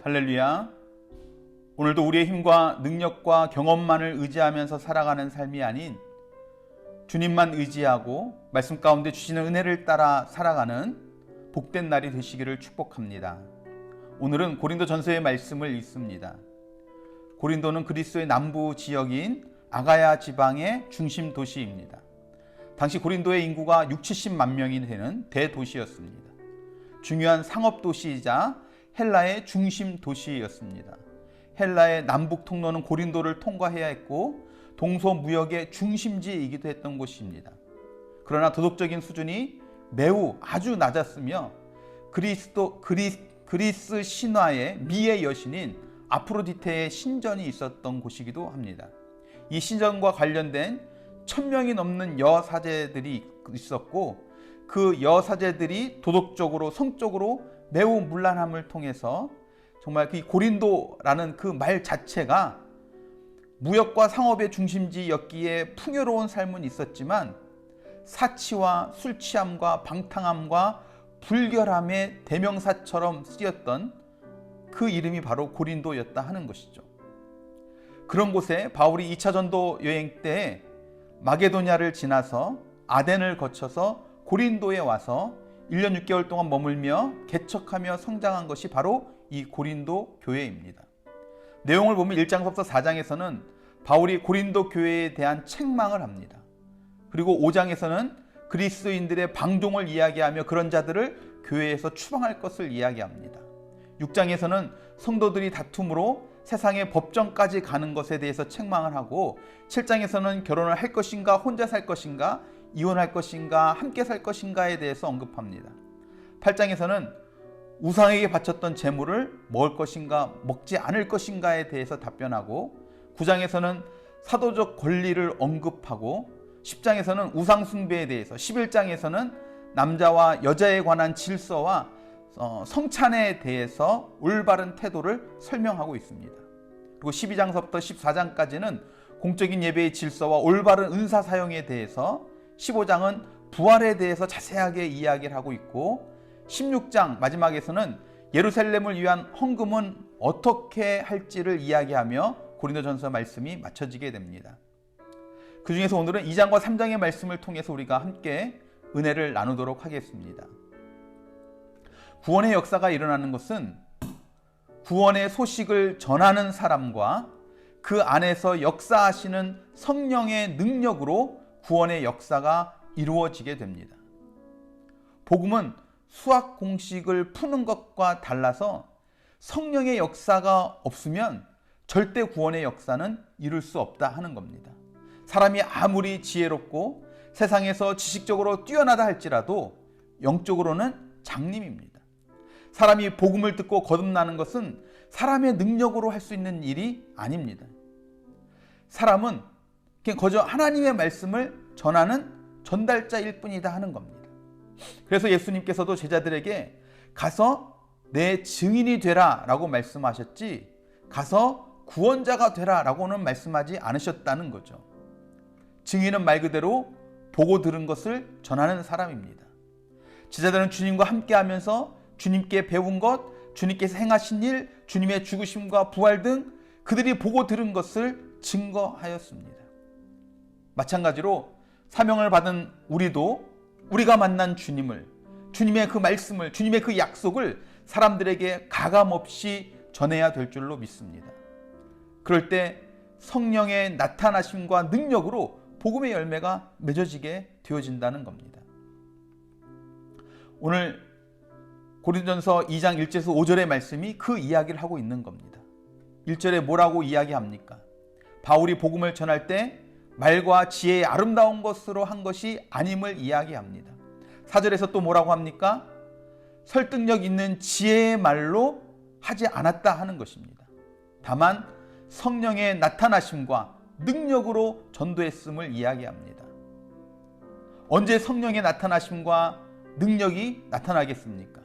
할렐루야. 오늘도 우리의 힘과 능력과 경험만을 의지하면서 살아가는 삶이 아닌 주님만 의지하고 말씀 가운데 주시는 은혜를 따라 살아가는 복된 날이 되시기를 축복합니다. 오늘은 고린도전서의 말씀을 읽습니다. 고린도는 그리스도의 남부 지역인 아가야 지방의 중심 도시입니다. 당시 고린도의 인구가 6, 70만 명이 되는 대도시였습니다. 중요한 상업 도시이자 헬라의 중심 도시였습니다. 헬라의 남북 통로는 고린도를 통과해야 했고 동서무역의 중심지이기도 했던 곳입니다. 그러나 도덕적인 수준이 매우 아주 낮았으며 그리스 신화의 미의 여신인 아프로디테의 신전이 있었던 곳이기도 합니다. 이 신전과 관련된 1000명이 넘는 여사제들이 있었고 그 여사제들이 도덕적으로 성적으로 매우 문란함을 통해서 정말 그 고린도라는 그 말 자체가 무역과 상업의 중심지였기에 풍요로운 삶은 있었지만 사치와 술 취함과 방탕함과 불결함의 대명사처럼 쓰였던 그 이름이 바로 고린도였다 하는 것이죠. 그런 곳에 바울이 2차 전도 여행 때 마게도냐를 지나서 아덴을 거쳐서 고린도에 와서 1년 6개월 동안 머물며 개척하며 성장한 것이 바로 이 고린도 교회입니다. 내용을 보면 1장서부터 4장에서는 바울이 고린도 교회에 대한 책망을 합니다. 그리고 5장에서는 그리스도인들의 방종을 이야기하며 그런 자들을 교회에서 추방할 것을 이야기합니다. 6장에서는 성도들이 다툼으로 세상의 법정까지 가는 것에 대해서 책망을 하고 7장에서는 결혼을 할 것인가 혼자 살 것인가 이혼할 것인가 함께 살 것인가에 대해서 언급합니다. 8장에서는 우상에게 바쳤던 재물을 먹을 것인가 먹지 않을 것인가에 대해서 답변하고 9장에서는 사도적 권리를 언급하고 10장에서는 우상 숭배에 대해서 11장에서는 남자와 여자에 관한 질서와 성찬에 대해서 올바른 태도를 설명하고 있습니다. 그리고 12장서부터 14장까지는 공적인 예배의 질서와 올바른 은사 사용에 대해서 15장은 부활에 대해서 자세하게 이야기를 하고 있고 16장 마지막에서는 예루살렘을 위한 헌금은 어떻게 할지를 이야기하며 고린도전서 말씀이 맞춰지게 됩니다. 그 중에서 오늘은 2장과 3장의 말씀을 통해서 우리가 함께 은혜를 나누도록 하겠습니다. 구원의 역사가 일어나는 것은 구원의 소식을 전하는 사람과 그 안에서 역사하시는 성령의 능력으로 구원의 역사가 이루어지게 됩니다. 복음은 수학 공식을 푸는 것과 달라서 성령의 역사가 없으면 절대 구원의 역사는 이룰 수 없다 하는 겁니다. 사람이 아무리 지혜롭고 세상에서 지식적으로 뛰어나다 할지라도 영적으로는 장님입니다. 사람이 복음을 듣고 거듭나는 것은 사람의 능력으로 할 수 있는 일이 아닙니다. 사람은 그냥 거저 하나님의 말씀을 전하는 전달자일 뿐이다 하는 겁니다. 그래서 예수님께서도 제자들에게 가서 내 증인이 되라 라고 말씀하셨지 가서 구원자가 되라 라고는 말씀하지 않으셨다는 거죠. 증인은 말 그대로 보고 들은 것을 전하는 사람입니다. 제자들은 주님과 함께 하면서 주님께 배운 것, 주님께서 행하신 일, 주님의 죽으심과 부활 등 그들이 보고 들은 것을 증거하였습니다. 마찬가지로 사명을 받은 우리도 우리가 만난 주님을, 주님의 그 말씀을, 주님의 그 약속을 사람들에게 가감없이 전해야 될 줄로 믿습니다. 그럴 때 성령의 나타나심과 능력으로 복음의 열매가 맺어지게 되어진다는 겁니다. 오늘 고린도전서 2장 1절에서 5절의 말씀이 그 이야기를 하고 있는 겁니다. 1절에 뭐라고 이야기합니까? 바울이 복음을 전할 때 말과 지혜의 아름다운 것으로 한 것이 아님을 이야기합니다. 4절에서 또 뭐라고 합니까? 설득력 있는 지혜의 말로 하지 않았다 하는 것입니다. 다만 성령의 나타나심과 능력으로 전도했음을 이야기합니다. 언제 성령의 나타나심과 능력이 나타나겠습니까?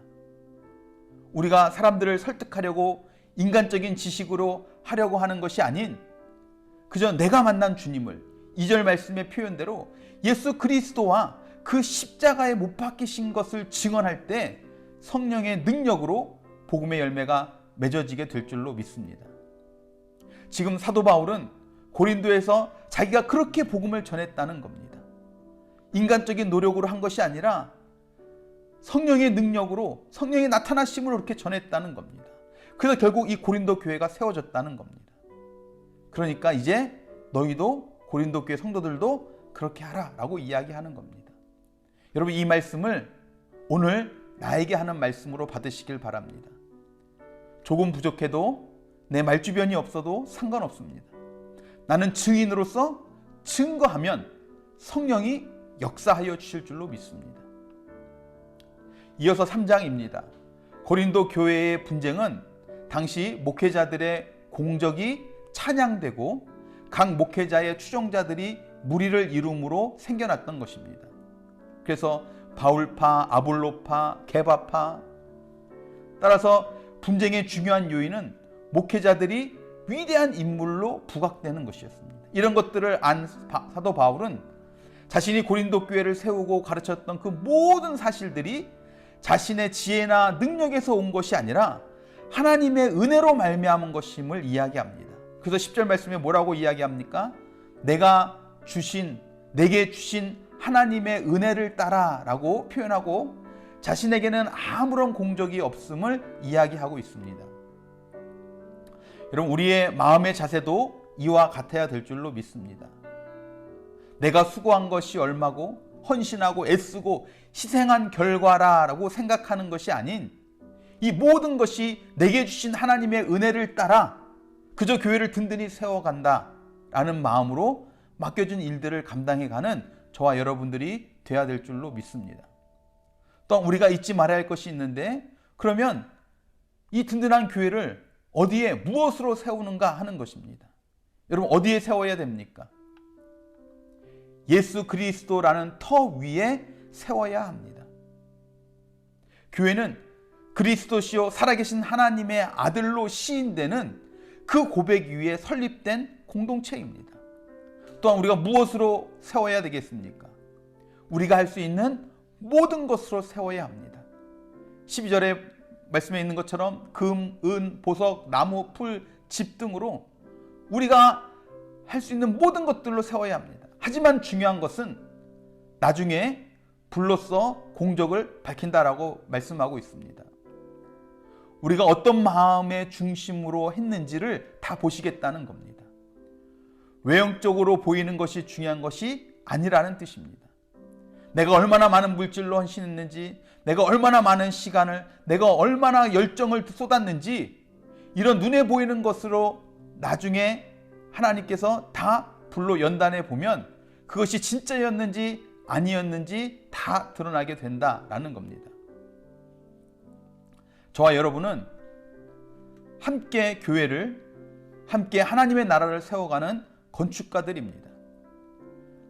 우리가 사람들을 설득하려고 인간적인 지식으로 하려고 하는 것이 아닌 그저 내가 만난 주님을 2절 말씀의 표현대로 예수 그리스도와 그 십자가에 못 박히신 것을 증언할 때 성령의 능력으로 복음의 열매가 맺어지게 될 줄로 믿습니다. 지금 사도 바울은 고린도에서 자기가 그렇게 복음을 전했다는 겁니다. 인간적인 노력으로 한 것이 아니라 성령의 능력으로, 성령의 나타나심으로 그렇게 전했다는 겁니다. 그래서 결국 이 고린도 교회가 세워졌다는 겁니다. 그러니까 이제 너희도, 고린도 교회 성도들도 그렇게 하라 라고 이야기하는 겁니다. 여러분, 이 말씀을 오늘 나에게 하는 말씀으로 받으시길 바랍니다. 조금 부족해도, 내 말주변이 없어도 상관없습니다. 나는 증인으로서 증거하면 성령이 역사하여 주실 줄로 믿습니다. 이어서 3장입니다. 고린도 교회의 분쟁은 당시 목회자들의 공적이 찬양되고 각 목회자의 추종자들이 무리를 이룸으로 생겨났던 것입니다. 그래서 바울파, 아볼로파, 게바파, 따라서 분쟁의 중요한 요인은 목회자들이 위대한 인물로 부각되는 것이었습니다. 이런 것들을 안 사도 바울은 자신이 고린도 교회를 세우고 가르쳤던 그 모든 사실들이 자신의 지혜나 능력에서 온 것이 아니라 하나님의 은혜로 말미암은 것임을 이야기합니다. 그래서 10절 말씀에 뭐라고 이야기합니까? 내게 주신 하나님의 은혜를 따라 라고 표현하고 자신에게는 아무런 공적이 없음을 이야기하고 있습니다. 여러분, 우리의 마음의 자세도 이와 같아야 될 줄로 믿습니다. 내가 수고한 것이 얼마고 헌신하고 애쓰고 희생한 결과라고 생각하는 것이 아닌 이 모든 것이 내게 주신 하나님의 은혜를 따라 그저 교회를 든든히 세워간다 라는 마음으로 맡겨진 일들을 감당해가는 저와 여러분들이 되어야 될 줄로 믿습니다. 또 우리가 잊지 말아야 할 것이 있는데, 그러면 이 든든한 교회를 어디에 무엇으로 세우는가 하는 것입니다. 여러분, 어디에 세워야 됩니까? 예수 그리스도라는 터 위에 세워야 합니다. 교회는 그리스도시요 살아계신 하나님의 아들로 시인되는 그 고백 위에 설립된 공동체입니다. 또한 우리가 무엇으로 세워야 되겠습니까? 우리가 할 수 있는 모든 것으로 세워야 합니다. 12절에 말씀에 있는 것처럼 금, 은, 보석, 나무, 풀, 집 등으로 우리가 할 수 있는 모든 것들로 세워야 합니다. 하지만 중요한 것은 나중에 불로써 공적을 밝힌다라고 말씀하고 있습니다. 우리가 어떤 마음의 중심으로 했는지를 다 보시겠다는 겁니다. 외형적으로 보이는 것이 중요한 것이 아니라는 뜻입니다. 내가 얼마나 많은 물질로 헌신했는지, 내가 얼마나 많은 시간을, 내가 얼마나 열정을 쏟았는지, 이런 눈에 보이는 것으로 나중에 하나님께서 다 불로 연단해 보면 그것이 진짜였는지 아니었는지 다 드러나게 된다라는 겁니다. 저와 여러분은 함께 교회를, 함께 하나님의 나라를 세워가는 건축가들입니다.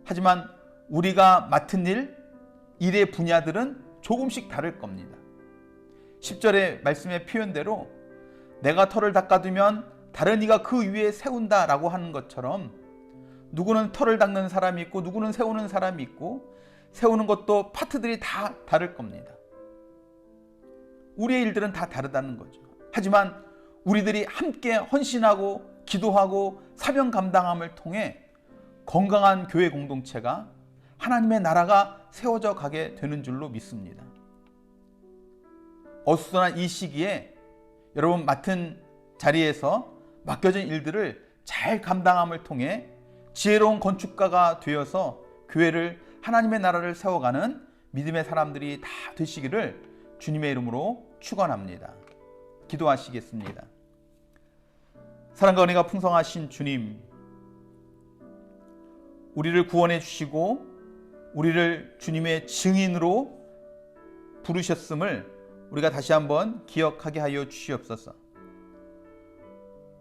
하지만 우리가 맡은 일의 분야들은 조금씩 다를 겁니다. 10절의 말씀의 표현대로 내가 터를 닦아두면 다른 이가 그 위에 세운다라고 하는 것처럼 누구는 터를 닦는 사람이 있고 누구는 세우는 사람이 있고 세우는 것도 파트들이 다 다를 겁니다. 우리의 일들은 다 다르다는 거죠. 하지만 우리들이 함께 헌신하고 기도하고 사명 감당함을 통해 건강한 교회 공동체가, 하나님의 나라가 세워져 가게 되는 줄로 믿습니다. 어수선한 이 시기에 여러분 맡은 자리에서 맡겨진 일들을 잘 감당함을 통해 지혜로운 건축가가 되어서 교회를, 하나님의 나라를 세워가는 믿음의 사람들이 다 되시기를 주님의 이름으로 축원합니다. 기도하시겠습니다. 사랑과 은혜가 풍성하신 주님, 우리를 구원해 주시고 우리를 주님의 증인으로 부르셨음을 우리가 다시 한번 기억하게 하여 주시옵소서.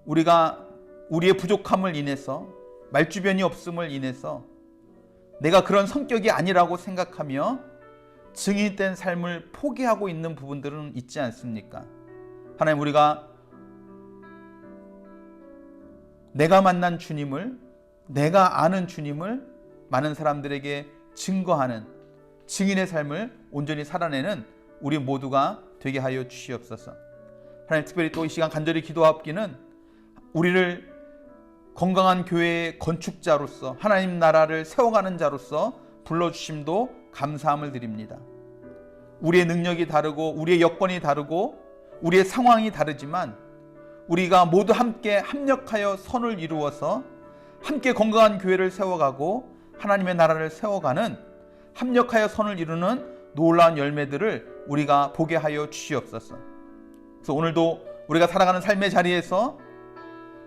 우리가 우리의 부족함을 인해서, 말주변이 없음을 인해서 내가 그런 성격이 아니라고 생각하며 증인된 삶을 포기하고 있는 부분들은 있지 않습니까? 하나님, 우리가 내가 만난 주님을, 내가 아는 주님을 많은 사람들에게 증거하는 증인의 삶을 온전히 살아내는 우리 모두가 되게 하여 주시옵소서. 하나님, 특별히 또 이 시간 간절히 기도하옵기는 우리를 건강한 교회의 건축자로서 하나님 나라를 세워가는 자로서 불러주심도 감사함을 드립니다. 우리의 능력이 다르고 우리의 여건이 다르고 우리의 상황이 다르지만 우리가 모두 함께 합력하여 선을 이루어서 함께 건강한 교회를 세워가고 하나님의 나라를 세워가는, 합력하여 선을 이루는 놀라운 열매들을 우리가 보게 하여 주시옵소서. 그래서 오늘도 우리가 살아가는 삶의 자리에서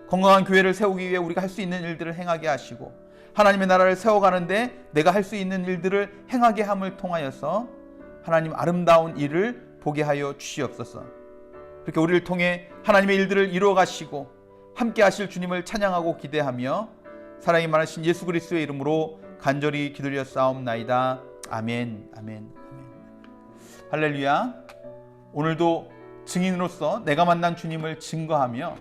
건강한 교회를 세우기 위해 우리가 할 수 있는 일들을 행하게 하시고 하나님의 나라를 세워가는데 내가 할 수 있는 일들을 행하게 함을 통하여서 하나님 아름다운 일을 보게 하여 주시옵소서. 그렇게 우리를 통해 하나님의 일들을 이루어 가시고 함께 하실 주님을 찬양하고 기대하며 사랑이 많으신 예수 그리스도의 이름으로 간절히 기도드렸사옵나이다. 아멘, 아멘, 아멘. 할렐루야. 오늘도 증인으로서 내가 만난 주님을 증거하며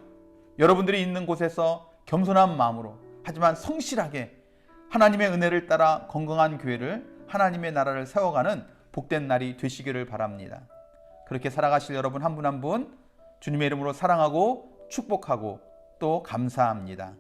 여러분들이 있는 곳에서 겸손한 마음으로 하지만 성실하게 하나님의 은혜를 따라 건강한 교회를, 하나님의 나라를 세워가는 복된 날이 되시기를 바랍니다. 그렇게 살아가실 여러분 한 분 한 분 주님의 이름으로 사랑하고 축복하고 또 감사합니다.